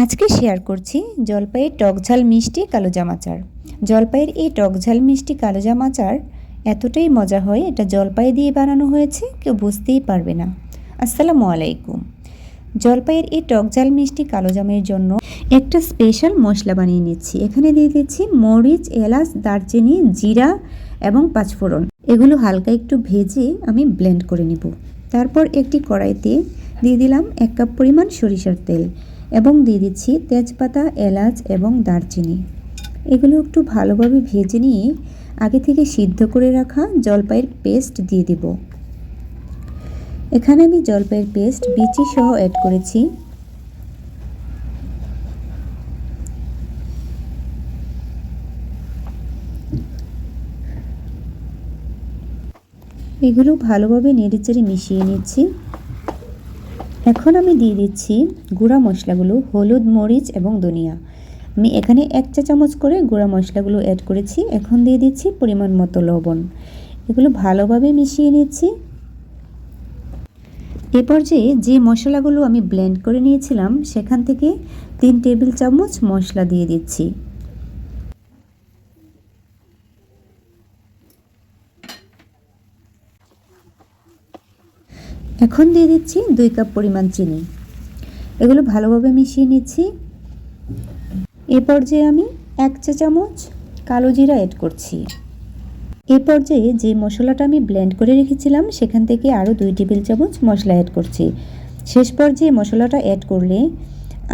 আজকে শেয়ার করছি জলপাইয়ের টকঝাল মিষ্টি কালোজাম আচার। জলপাইয়ের এই টকঝাল মিষ্টি কালোজাম আচার এতটাই মজা হয়, এটা জলপাই দিয়ে বানানো হয়েছে, কেউ বুঝতেই পারবে না। আসসালামু আলাইকুম। জলপাইয়ের এই টকঝাল মিষ্টি কালোজামের জন্য একটা স্পেশাল মশলা বানিয়ে নিচ্ছি। এখানে দিয়ে দিচ্ছি মরিচ, এলাচ, দারচিনি, জিরা এবং পাঁচফোড়ন। এগুলো হালকা একটু ভেজে আমি ব্লেন্ড করে নিব। তারপর একটি কড়াইতে দিয়ে দিলাম 1 কাপ পরিমাণ সরিষার তেল এবং দিয়ে দিচ্ছি তেজপাতা, এলাচ এবং দারচিনি। এগুলো একটু ভালোভাবে ভেজে নিয়ে আগে থেকে সিদ্ধ করে রাখা জলপাইয়ের পেস্ট দিয়ে দিব। এখানে আমি জলপাইয়ের পেস্ট বিচি সহ অ্যাড করেছি। এগুলো ভালোভাবে নেড়েচেড়ে মিশিয়ে নিচ্ছি। এখন আমি দিয়ে দিচ্ছি গুঁড়া মশলাগুলো, হলুদ, মরিচ এবং ধনিয়া। আমি এখানে 1 চা চামচ করে গুঁড়া মশলাগুলো অ্যাড করেছি। এখন দিয়ে দিচ্ছি পরিমাণ মতো লবণ। এগুলো ভালোভাবে মিশিয়ে নিচ্ছি। এ পর্যায়ে যে মশলাগুলো আমি ব্লেন্ড করে নিয়েছিলাম সেখান থেকে 3 টেবিল চামচ মশলা দিয়ে দিচ্ছি। এখন দিয়ে দিচ্ছি 2 কাপ পরিমাণ চিনি। এগুলো ভালোভাবে মিশিয়ে নিচ্ছি। এ পর্যায়ে আমি 1 চা চামচ কালো জিরা অ্যাড করছি। এ পর্যায়ে যে মশলাটা আমি ব্লেন্ড করে রেখেছিলাম সেখান থেকে আরও 2 টেবিল চামচ মশলা অ্যাড করছি। শেষ পর্যায়ে মশলাটা অ্যাড করলে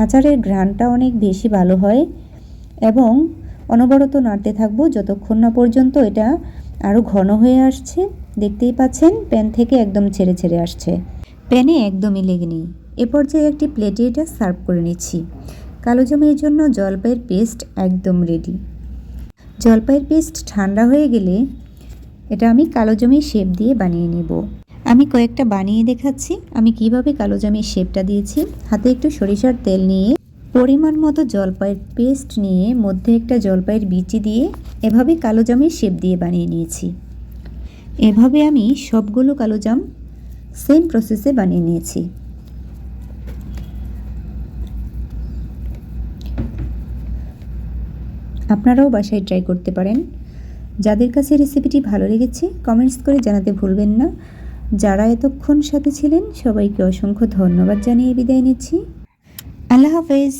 আচারের ঘ্রাণটা অনেক বেশি ভালো হয় এবং অনবরত নাড়তে থাকবো যতক্ষণ না পর্যন্ত এটা আরও ঘন হয়ে আসছে। দেখতেই পাচ্ছেন প্যান থেকে একদম ছেড়ে ছেড়ে আসছে, প্যানে একদমই লেগে নেই। এ পর্যায়ে একটি প্লেটে এটা সার্ভ করে নিচ্ছি। কালোজামের জন্য জলপাইয়ের পেস্ট একদম রেডি। জলপাইয়ের পেস্ট ঠান্ডা হয়ে গেলে এটা আমি কালোজামের শেপ দিয়ে বানিয়ে নেব। আমি কয়েকটা বানিয়ে দেখাচ্ছি আমি কিভাবে কালোজামের শেপটা দিয়েছি। হাতে একটু সরিষার তেল নিয়ে পরিমাণ মতো জলপাইয়ের পেস্ট নিয়ে মধ্যে একটা জলপাইয়ের বিচি দিয়ে এভাবে কালোজামের শেপ দিয়ে বানিয়ে নিয়েছি। এভাবে আমি সবগুলো কালোজাম সেম প্রসেসে বানিয়ে নিয়েছি। আপনারাও বাসায় ট্রাই করতে পারেন। যাদের কাছে রেসিপিটি ভালো লেগেছে কমেন্টস করে জানাতে ভুলবেন না। যারা এতক্ষণ সাথে ছিলেন সবাইকে অসংখ্য ধন্যবাদ জানিয়ে বিদায় নিচ্ছি। আল্লাহ হাফেজ।